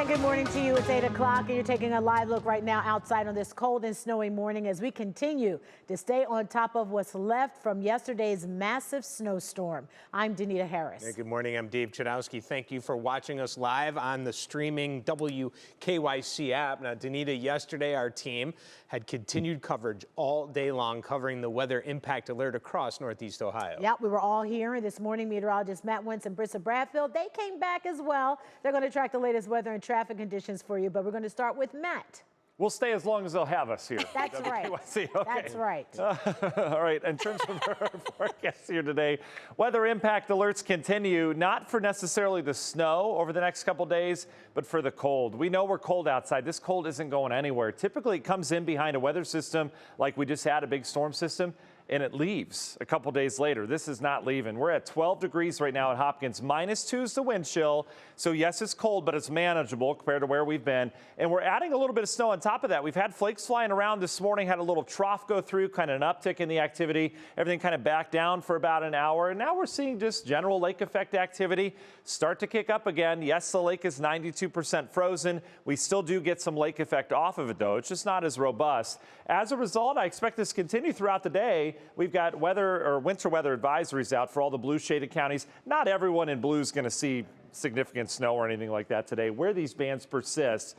And good morning to you. It's 8 o'clock and you're taking a live look right now outside on this cold and snowy morning as we continue to stay on top of what's left from yesterday's massive snowstorm. I'm Danita Harris. Hey, good morning. I'm Dave Chudowski. Thank you for watching us live on the streaming WKYC app. Now, Danita, yesterday our team had continued coverage all day long covering the weather impact alert across Northeast Ohio. Yep, we were all here. And this morning, meteorologist Matt Wentz and Brissa Bradfield, they came back as well. They're going to track the latest weather and traffic conditions for you, but we're going to start with Matt. We'll stay as long as they'll have us here. That's right. Okay. That's right. All right. In terms of our forecast here today, weather impact alerts continue, not for necessarily the snow over the next couple days, but for the cold. We know we're cold outside. This cold isn't going anywhere. Typically, it comes in behind a weather system like we just had, a big storm system, and it leaves a couple days later. This is not leaving. We're at 12 degrees right now at Hopkins. -2 is the wind chill. So yes, it's cold, but it's manageable compared to where we've been. And we're adding a little bit of snow on top of that. We've had flakes flying around this morning, had a little trough go through, kind of an uptick in the activity. Everything kind of backed down for about an hour. And now we're seeing just general lake effect activity start to kick up again. Yes, the lake is 92% frozen. We still do get some lake effect off of it, though. It's just not as robust. As a result, I expect this to continue throughout the day. We've got weather or winter weather advisories out for all the blue shaded counties. Not everyone in blue is going to see significant snow or anything like that today. Where these bands persist,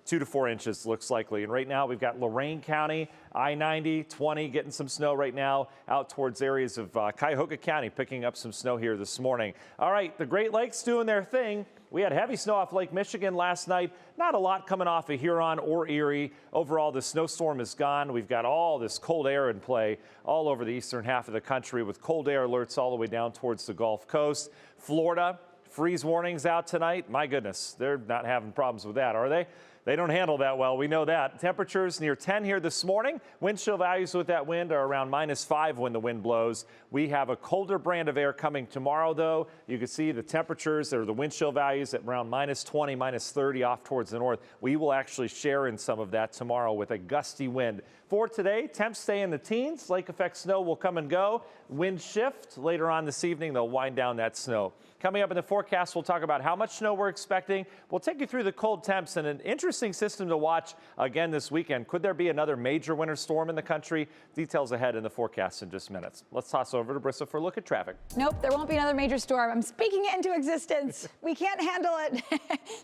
2 to 4 inches looks likely. And right now we've got Lorain County, I-90, 20 getting some snow right now out towards areas of Cuyahoga County picking up some snow here this morning. All right, the Great Lakes doing their thing. We had heavy snow off Lake Michigan last night. Not a lot coming off of Huron or Erie. Overall, the snowstorm is gone. We've got all this cold air in play all over the eastern half of the country with cold air alerts all the way down towards the Gulf Coast. Florida, freeze warnings out tonight. My goodness, they're not having problems with that, are they? They don't handle that well. We know that. Temperatures near 10 here this morning. Wind chill values with that wind are around -5 when the wind blows. We have a colder brand of air coming tomorrow, though. You can see the temperatures or the wind chill values at around -20, -30 off towards the north. We will actually share in some of that tomorrow with a gusty wind. For today, temps stay in the teens. Lake effect snow will come and go. Wind shift later on this evening. They'll wind down that snow. Coming up in the forecast, we'll talk about how much snow we're expecting. We'll take you through the cold temps and an interesting system to watch again this weekend. Could there be another major winter storm in the country? Details ahead in the forecast in just minutes. Let's toss over to Brissa for a look at traffic. Nope, there won't be another major storm. I'm speaking it into existence. We can't handle it.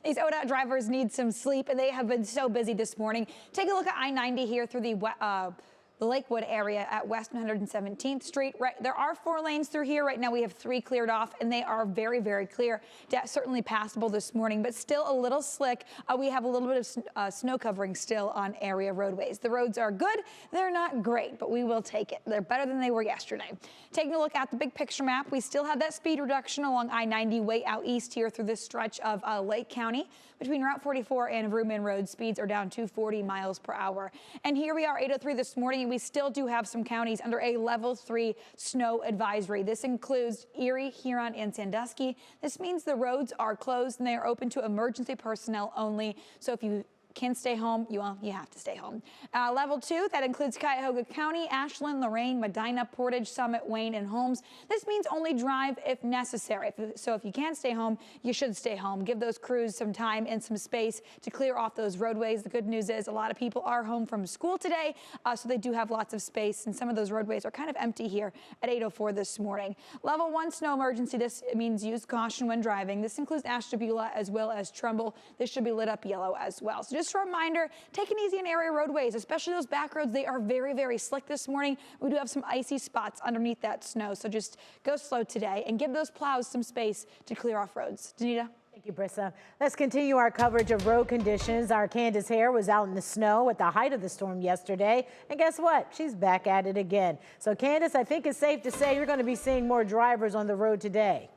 These ODOT drivers need some sleep, and they have been so busy this morning. Take a look at I-90 here through the Lakewood area at West 117th Street. Right, there are 4 lanes through here. Right now we have 3 cleared off, and they are very, very clear. Certainly passable this morning, but still a little slick. We have a little bit of snow covering still on area roadways. The roads are good. They're not great, but we will take it. They're better than they were yesterday. Taking a look at the big picture map, we still have that speed reduction along I-90 way out east here through this stretch of Lake County. Between Route 44 and Vrooman Road, speeds are down to 40 miles per hour. And here we are, 8:03 this morning, and we still do have some counties under a level 3 snow advisory. This includes Erie, Huron, and Sandusky. This means the roads are closed and they are open to emergency personnel only. So if you can stay home, you have to stay home. Level 2, that includes Cuyahoga County, Ashland, Lorain, Medina, Portage, Summit, Wayne, and Holmes. This means only drive if necessary. So if you can't stay home, you should stay home. Give those crews some time and some space to clear off those roadways. The good news is a lot of people are home from school today, so they do have lots of space, and some of those roadways are kind of empty here at 8:04 this morning. Level 1 snow emergency. This means use caution when driving. This includes Ashtabula as well as Trumbull. This should be lit up yellow as well. So just a reminder, take it easy on area roadways, especially those back roads. They are very, very slick this morning. We do have some icy spots underneath that snow, so just go slow today and give those plows some space to clear off roads. Danita? Thank you, Brissa. Let's continue our coverage of road conditions. Our Candace Hare was out in the snow at the height of the storm yesterday. And guess what? She's back at it again. So, Candace, I think it's safe to say you're going to be seeing more drivers on the road today.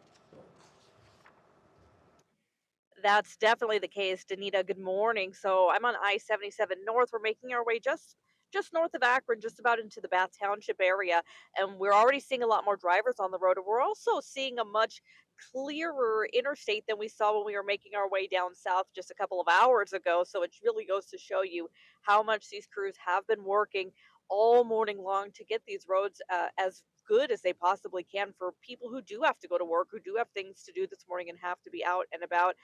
That's definitely the case, Danita. Good morning. So I'm on I-77 North. We're making our way just north of Akron, just about into the Bath Township area, and we're already seeing a lot more drivers on the road. And we're also seeing a much clearer interstate than we saw when we were making our way down south just a couple of hours ago. So it really goes to show you how much these crews have been working all morning long to get these roads as good as they possibly can for people who do have to go to work, who do have things to do this morning and have to be out and about.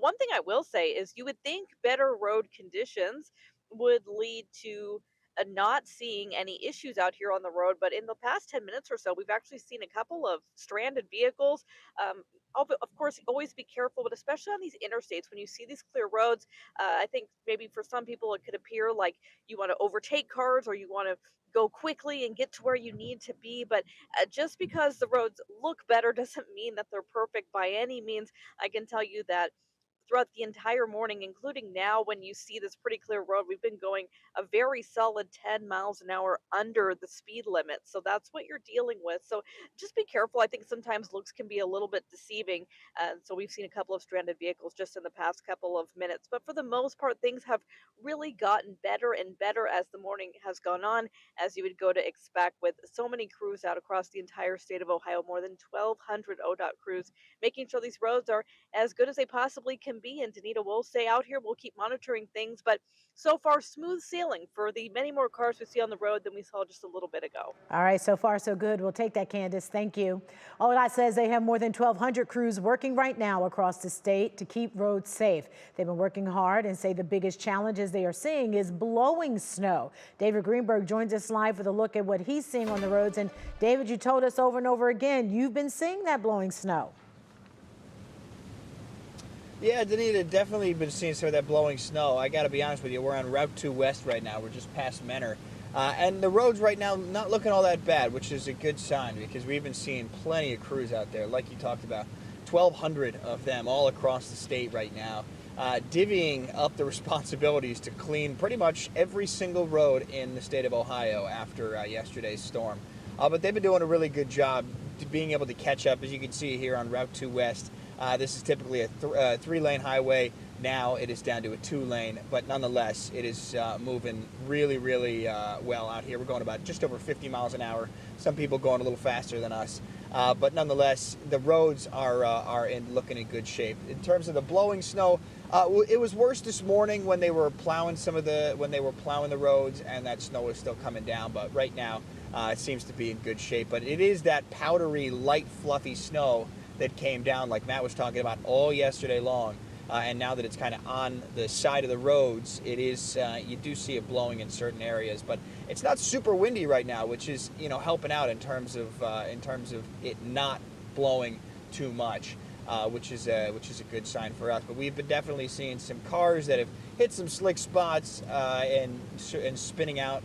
One thing I will say is you would think better road conditions would lead to not seeing any issues out here on the road, but in the past 10 minutes or so, we've actually seen a couple of stranded vehicles. Of course, always be careful, but especially on these interstates, when you see these clear roads, I think maybe for some people it could appear like you want to overtake cars or you want to go quickly and get to where you need to be. But just because the roads look better doesn't mean that they're perfect by any means. I can tell you that throughout the entire morning, including now when you see this pretty clear road, we've been going a very solid 10 miles an hour under the speed limit. So that's what you're dealing with. So just be careful. I think sometimes looks can be a little bit deceiving. So we've seen a couple of stranded vehicles just in the past couple of minutes. But for the most part, things have really gotten better and better as the morning has gone on, as you would go to expect, with so many crews out across the entire state of Ohio, more than 1,200 ODOT crews, making sure these roads are as good as they possibly can be. And Danita will stay out here. We'll keep monitoring things, but so far smooth sailing for the many more cars we see on the road than we saw just a little bit ago. All right, so far so good. We'll take that, Candace. Thank you. ODOT says they have more than 1,200 crews working right now across the state to keep roads safe. They've been working hard and say the biggest challenges they are seeing is blowing snow. David Greenberg joins us live with a look at what he's seeing on the roads. And David, you told us over and over again, you've been seeing that blowing snow. Yeah, Danita, definitely been seeing some of that blowing snow. I got to be honest with you, we're on Route 2 West right now. We're just past Menor. And the roads right now not looking all that bad, which is a good sign because we've been seeing plenty of crews out there, like you talked about. 1,200 of them all across the state right now, divvying up the responsibilities to clean pretty much every single road in the state of Ohio after yesterday's storm. But they've been doing a really good job being able to catch up, as you can see here on Route 2 West. This is typically a 3-lane highway. Now it is down to a 2-lane, but nonetheless, it is moving really, really well out here. We're going about just over 50 miles an hour. Some people going a little faster than us, but nonetheless, the roads are looking in good shape. In terms of the blowing snow, it was worse this morning when they were plowing the roads, and that snow is still coming down. But right now, it seems to be in good shape. But it is that powdery, light, fluffy snow that came down, like Matt was talking about, all yesterday long. And now that it's kind of on the side of the roads, it is you do see it blowing in certain areas, but it's not super windy right now, which is helping out in terms of it not blowing too much, which is a good sign for us. But we've been definitely seeing some cars that have hit some slick spots and spinning out,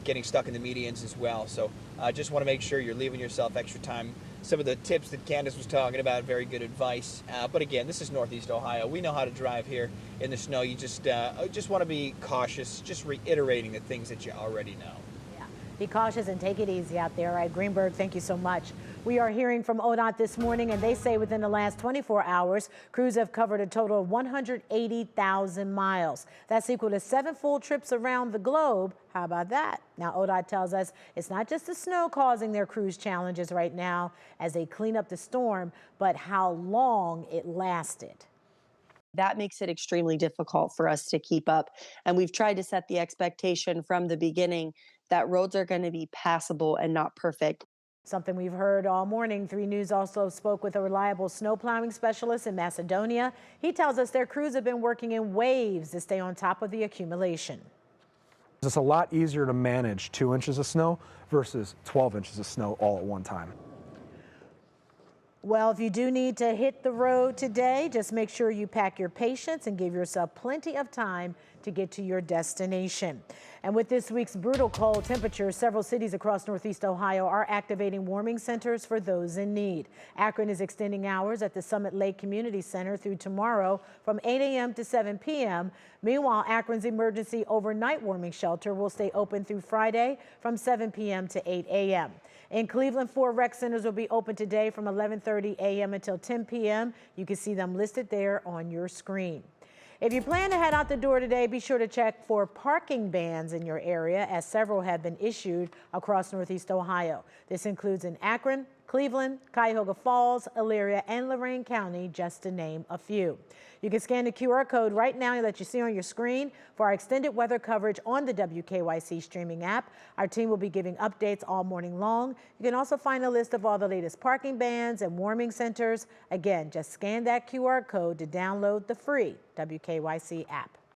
getting stuck in the medians as well. So just want to make sure you're leaving yourself extra time. Some of the tips that Candace was talking about, very good advice. But again, this is Northeast Ohio. We know how to drive here in the snow. You just want to be cautious, just reiterating the things that you already know. Yeah. Be cautious and take it easy out there. All right, Greenberg, thank you so much. We are hearing from ODOT this morning, and they say within the last 24 hours, crews have covered a total of 180,000 miles. That's equal to 7 full trips around the globe. How about that? Now, ODOT tells us it's not just the snow causing their crews challenges right now as they clean up the storm, but how long it lasted. That makes it extremely difficult for us to keep up. And we've tried to set the expectation from the beginning that roads are going to be passable and not perfect. Something we've heard all morning. 3 News also spoke with a reliable snow plowing specialist in Macedonia. He tells us their crews have been working in waves to stay on top of the accumulation. It's a lot easier to manage 2 inches of snow versus 12 inches of snow all at one time. Well, if you do need to hit the road today, just make sure you pack your patience and give yourself plenty of time to get to your destination. And with this week's brutal cold temperatures, several cities across Northeast Ohio are activating warming centers for those in need. Akron is extending hours at the Summit Lake Community Center through tomorrow from 8 a.m. to 7 p.m. Meanwhile, Akron's emergency overnight warming shelter will stay open through Friday from 7 p.m. to 8 a.m. In Cleveland, 4 rec centers will be open today from 11:30 a.m. until 10 p.m. You can see them listed there on your screen. If you plan to head out the door today, be sure to check for parking bans in your area, as several have been issued across Northeast Ohio. This includes in Akron, Cleveland, Cuyahoga Falls, Elyria, and Lorain County, just to name a few. You can scan the QR code right now that you see on your screen for our extended weather coverage on the WKYC streaming app. Our team will be giving updates all morning long. You can also find a list of all the latest parking bans and warming centers. Again, just scan that QR code to download the free WKYC app.